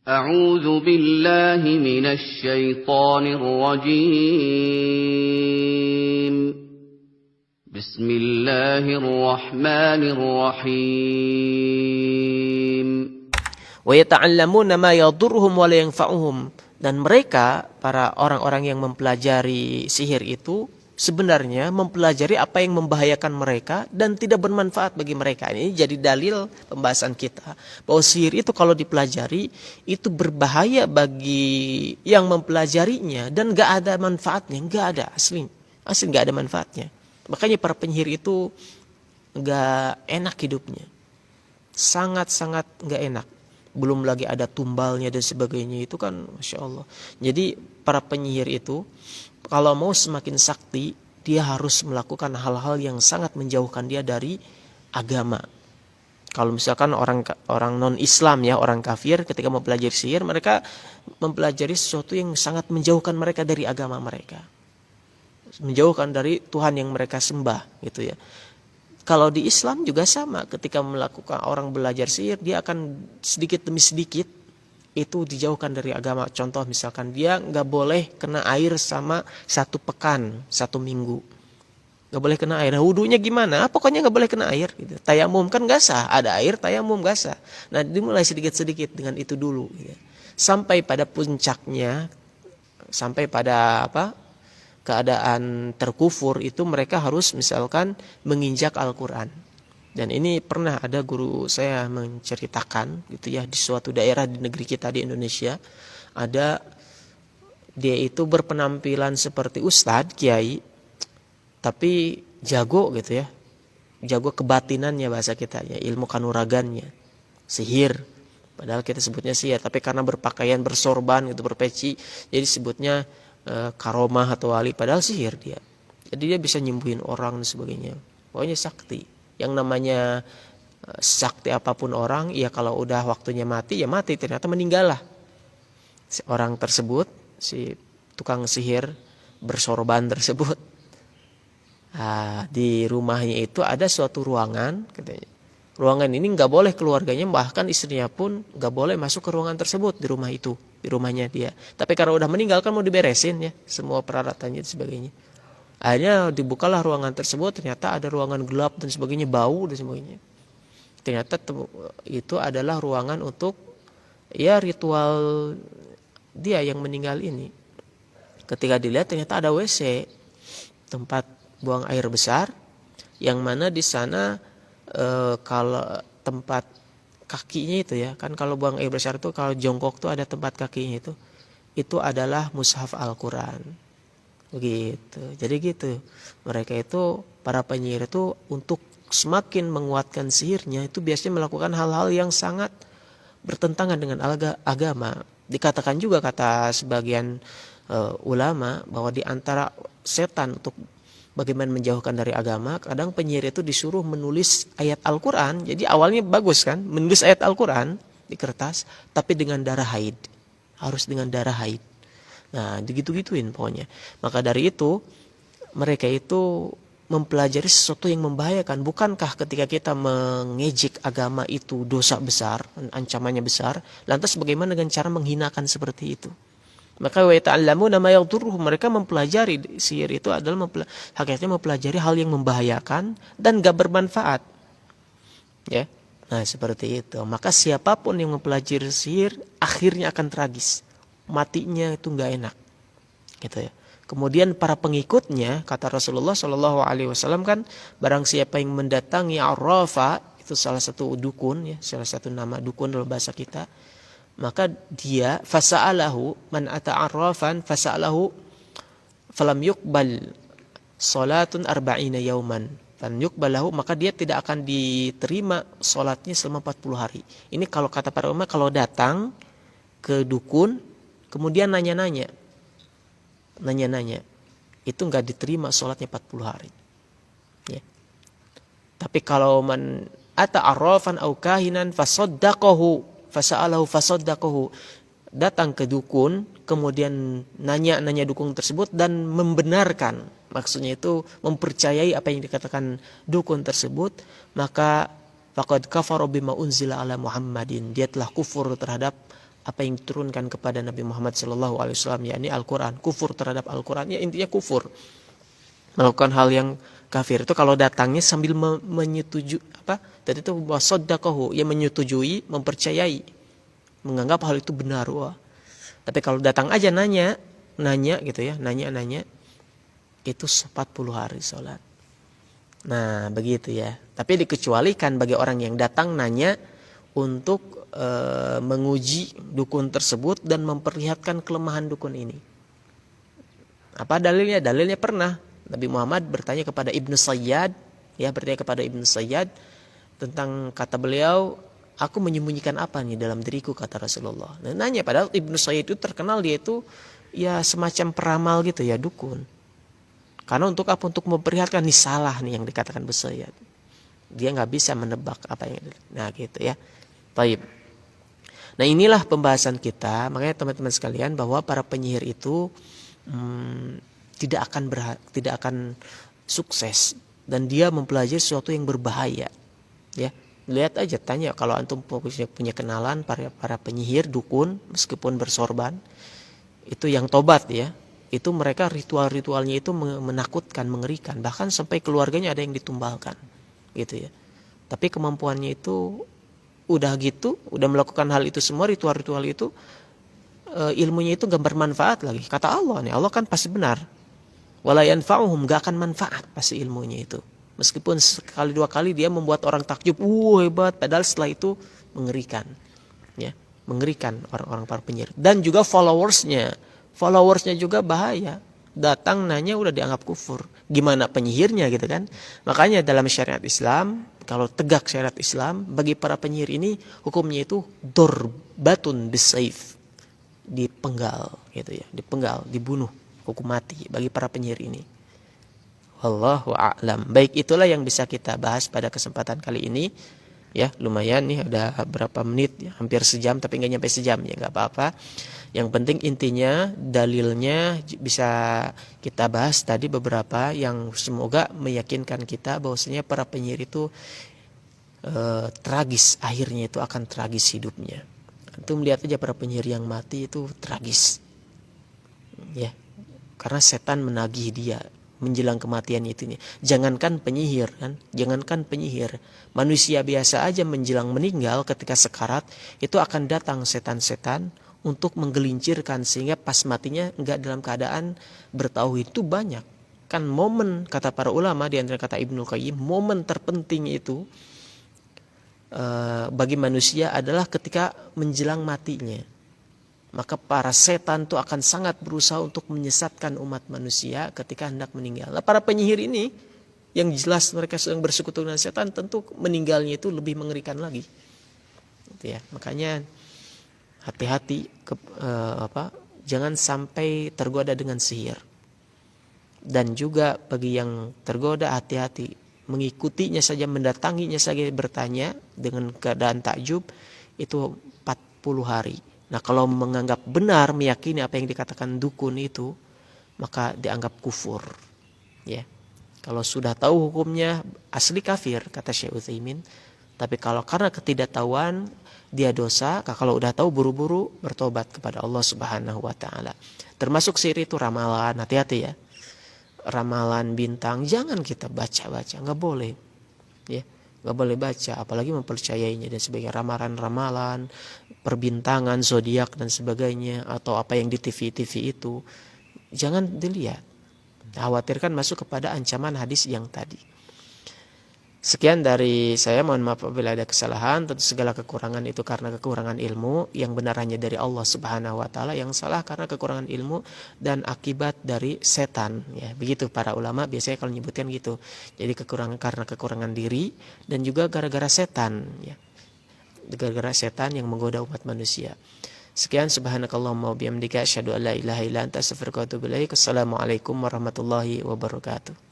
أعوذ بالله من الشيطان الرجيم بسم الله الرحمن الرحيم Wa yata'allamuna ma yadurruhum wa la yanfa'uhum. Dan mereka, para orang-orang yang mempelajari sihir itu, sebenarnya mempelajari apa yang membahayakan mereka dan tidak bermanfaat bagi mereka. Ini jadi dalil pembahasan kita, bahwa sihir itu kalau dipelajari, itu berbahaya bagi yang mempelajarinya dan gak ada manfaatnya, gak ada, asli gak ada manfaatnya. Makanya para penyihir itu gak enak hidupnya, sangat-sangat gak enak. Belum lagi ada tumbalnya dan sebagainya, itu kan Masya Allah. Jadi para penyihir itu kalau mau semakin sakti, dia harus melakukan hal-hal yang sangat menjauhkan dia dari agama. Kalau misalkan orang non-Islam ya, orang kafir ketika mempelajari sihir, mereka mempelajari sesuatu yang sangat menjauhkan mereka dari agama mereka, menjauhkan dari Tuhan yang mereka sembah gitu ya. Kalau di Islam juga sama, ketika melakukan orang belajar sihir, dia akan sedikit demi sedikit itu dijauhkan dari agama. Contoh misalkan dia nggak boleh kena air sama 1 pekan, 1 minggu, nggak boleh kena air. Nah, wudunya gimana? Pokoknya nggak boleh kena air. Gitu. Tayamum kan nggak sah, ada air tayamum nggak sah. Nah dimulai sedikit-sedikit dengan itu dulu, gitu. Sampai pada puncaknya, sampai pada keadaan terkufur itu mereka harus misalkan menginjak Al-Quran. Dan ini pernah ada guru saya menceritakan gitu ya, di suatu daerah di negeri kita di Indonesia, ada dia itu berpenampilan seperti ustadz, kiai, tapi jago gitu ya, jago kebatinannya bahasa kita ya, ilmu kanuragannya, sihir. Padahal kita sebutnya sihir, tapi karena berpakaian bersorban gitu, berpeci, jadi sebutnya karomah atau wali, padahal sihir dia. Jadi dia bisa nyembuhin orang dan sebagainya. Pokoknya sakti. Yang namanya sakti apapun orang, ya kalau udah waktunya mati, ya mati. Ternyata meninggal lah si orang tersebut, si tukang sihir bersorban tersebut. Di rumahnya itu ada suatu ruangan, katanya. Ruangan ini nggak boleh keluarganya, bahkan istrinya pun nggak boleh masuk ke ruangan tersebut di rumah itu, di rumahnya dia. Tapi karena udah meninggal kan mau diberesin ya, semua peralatannya dan sebagainya. Akhirnya dibukalah ruangan tersebut, ternyata ada ruangan gelap dan sebagainya, bau dan sebagainya. Ternyata itu adalah ruangan untuk ya ritual dia yang meninggal ini. Ketika dilihat ternyata ada WC, tempat buang air besar, yang mana di sana kalau tempat kakinya itu ya, kan kalau buang air besar itu kalau jongkok tuh ada tempat kakinya, itu adalah mushaf Al-Quran gitu. Jadi gitu, mereka itu para penyihir itu untuk semakin menguatkan sihirnya itu biasanya melakukan hal-hal yang sangat bertentangan dengan agama. Dikatakan juga kata sebagian ulama bahwa di antara setan untuk bagaimana menjauhkan dari agama, kadang penyihir itu disuruh menulis ayat Al-Quran. Jadi awalnya bagus kan, menulis ayat Al-Quran di kertas, tapi dengan darah haid. Harus dengan darah haid. Nah, digitu-gituin pokoknya. Maka dari itu, mereka itu mempelajari sesuatu yang membahayakan. Bukankah ketika kita mengejek agama itu dosa besar, ancamannya besar, lantas bagaimana dengan cara menghinakan seperti itu? Maka wa ta'allamuna ma yadurruhum, mereka mempelajari sihir itu adalah hakikatnya mempelajari hal yang membahayakan dan gak bermanfaat. Ya. Nah, seperti itu. Maka siapapun yang mempelajari sihir akhirnya akan tragis. Matinya itu gak enak. Gitu ya. Kemudian para pengikutnya, kata Rasulullah sallallahu alaihi wasallam kan, barang siapa yang mendatangi arrafa, itu salah satu dukun ya, salah satu nama dukun dalam bahasa kita, maka dia fasa'alahu man ata'arrafan fasa'alahu falam yuqbal salatun arba'ina yauman fan yuqbalahu, maka dia tidak akan diterima salatnya selama 40 hari. Ini kalau kata para ulama, kalau datang ke dukun kemudian nanya-nanya itu enggak diterima salatnya 40 hari ya. Tapi kalau man ata'arrafan au kahinan fasaddaqahu fasa'alahu fasaddaqahu, datang ke dukun kemudian nanya dukun tersebut dan membenarkan, maksudnya itu mempercayai apa yang dikatakan dukun tersebut, maka faqad kafara bima unzila ala Muhammadin, dia telah kufur terhadap apa yang diturunkan kepada Nabi Muhammad SAW, yakni Al-Quran, kufur terhadap Al-Quran, ya intinya kufur, melakukan hal yang kafir. Itu kalau datangnya sambil menyetujui tadi itu wasaddaqahu, ya menyetujui, mempercayai, menganggap hal itu benar. Wah. Tapi kalau datang aja nanya gitu ya, nanya itu 40 hari sholat. Nah begitu ya. Tapi dikecualikan bagi orang yang datang nanya untuk menguji dukun tersebut dan memperlihatkan kelemahan dukun ini. Apa dalilnya? Dalilnya pernah Nabi Muhammad bertanya kepada Ibnu Sayyad, tentang kata beliau, aku menyembunyikan apa nih dalam diriku, kata Rasulullah. Nah, nanya, padahal Ibnu Sayyad itu terkenal dia itu ya semacam peramal gitu ya, dukun. Karena untuk apa? Untuk memperlihatkan nih salah nih yang dikatakan Ibnu Sayyad. Dia nggak bisa menebak apa yang nah gitu ya. Baik. Nah inilah pembahasan kita. Makanya teman-teman sekalian, bahwa para penyihir itu tidak akan sukses, dan dia mempelajari sesuatu yang berbahaya. Ya, lihat aja, tanya kalau antum punya kenalan para penyihir, dukun, meskipun bersorban, itu yang tobat ya, itu mereka ritual-ritualnya itu menakutkan, mengerikan, bahkan sampai keluarganya ada yang ditumbalkan, gitu ya. Tapi kemampuannya itu udah melakukan hal itu semua, ritual-ritual itu, ilmunya itu gak bermanfaat lagi. Kata Allah nih, Allah kan pasti benar. Wala yanfa'uhum, gak akan manfaat pasti ilmunya itu. Meskipun sekali dua kali dia membuat orang takjub, hebat, padahal setelah itu mengerikan. Ya, mengerikan orang-orang para penyihir. Dan juga followersnya juga bahaya. Datang nanya udah dianggap kufur. Gimana penyihirnya gitu kan? Makanya dalam syariat Islam, kalau tegak syariat Islam, bagi para penyihir ini hukumnya itu dorbatun bisaif, dipenggal gitu ya, dibunuh, hukum mati bagi para penyihir ini. Wallahu a'lam. Baik, itulah yang bisa kita bahas pada kesempatan kali ini. Ya, lumayan nih, ada berapa menit ya, hampir sejam, tapi nggak nyampe sejam ya, nggak apa-apa. Yang penting intinya dalilnya bisa kita bahas tadi beberapa yang semoga meyakinkan kita bahwasanya para penyihir itu tragis, akhirnya itu akan tragis hidupnya. Antum lihat aja para penyihir yang mati itu tragis. Ya. Karena setan menagih dia menjelang kematiannya itu. Jangankan penyihir kan, manusia biasa aja menjelang meninggal ketika sekarat itu akan datang setan-setan untuk menggelincirkan sehingga pas matinya enggak dalam keadaan bertauhid. Itu banyak. Kan momen, kata para ulama, di antara kata Ibnu Qayyim, momen terpenting itu bagi manusia adalah ketika menjelang matinya. Maka para setan itu akan sangat berusaha untuk menyesatkan umat manusia ketika hendak meninggal. Nah, para penyihir ini yang jelas mereka sedang bersekutu dengan setan, tentu meninggalnya itu lebih mengerikan lagi. Gitu ya. Makanya hati-hati jangan sampai tergoda dengan sihir. Dan juga bagi yang tergoda, hati-hati, mengikutinya saja, mendatanginya saja, bertanya dengan keadaan takjub itu 40 hari. Nah, kalau menganggap benar, meyakini apa yang dikatakan dukun itu, maka dianggap kufur. Ya. Kalau sudah tahu hukumnya, asli kafir, kata Syekh Utsaimin. Tapi kalau karena ketidaktahuan, dia dosa. Kalau udah tahu, buru-buru bertobat kepada Allah Subhanahu wa taala. Termasuk sihir itu ramalan, hati-hati ya. Ramalan bintang jangan kita baca-baca, enggak boleh. Ya. Gak boleh baca, apalagi mempercayainya dan sebagainya. Ramalan, perbintangan, zodiak dan sebagainya, atau apa yang di TV itu, jangan dilihat. Khawatirkan masuk kepada ancaman hadis yang tadi. Sekian dari saya, mohon maaf apabila ada kesalahan. Tentu segala kekurangan itu karena kekurangan ilmu. Yang benar hanya dari Allah Subhanahu wa taala, yang salah karena kekurangan ilmu dan akibat dari setan. Ya, begitu para ulama biasanya kalau menyebutkan gitu. Jadi karena kekurangan diri dan juga gara-gara setan, ya. Gara-gara setan yang menggoda umat manusia. Sekian, subhanakallahumma wa bihamdika asyhadu an la ilaha illa anta astaghfiruka wa atubu ilaik. Assalamualaikum warahmatullahi wabarakatuh.